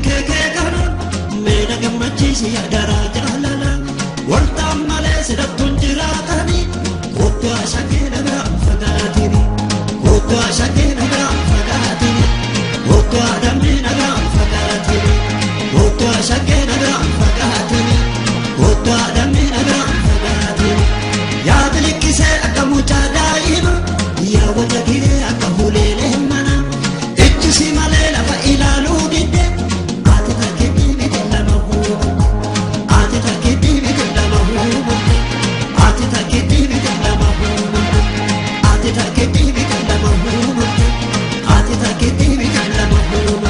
keke kana mena gammachiisi yaadara jaalala walta malee sidattuun jiraatani kottu ashakee nagaan fagaatini kottu ashakee nagaan fagaatini kottu adamni nagaan fagaatini kottu ashakee nagaan fagaatini kottu adamni nagaan fagaatini yaada likkisee akka mucaa daa'ima yaa wajja giree akka huleelee mana ijjisi malee lafa ilaaluu didde ati takkiitii miti lama huubu ati takkiitii miti lama huubu ati takkiitii miti lama huubu ati takkiitii miti lama huubu ati takkiitii miti lama huubu.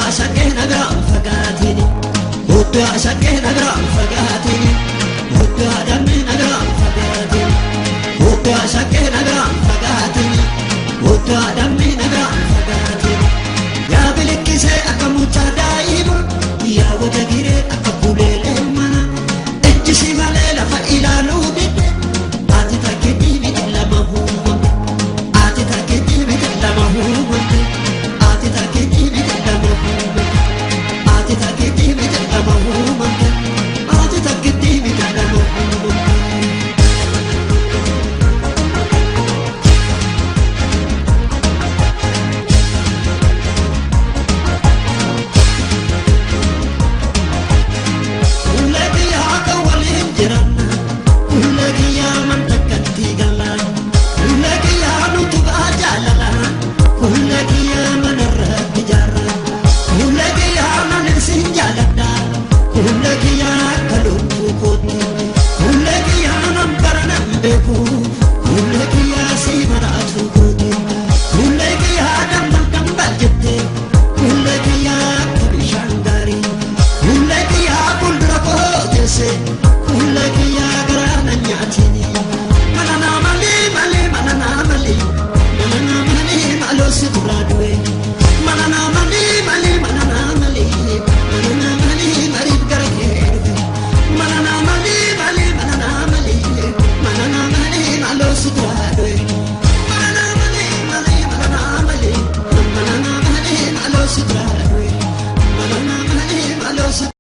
Ashakee nagaan fagaatini kottu ashakee nagaan fagaatini kottu adamni nagaan fagaatini kottu ashakee nagaan fagaatini kottu adamni nagaan fagaatini yaa bilikkisee akka mucaa daa'ima yaa wajja giree akka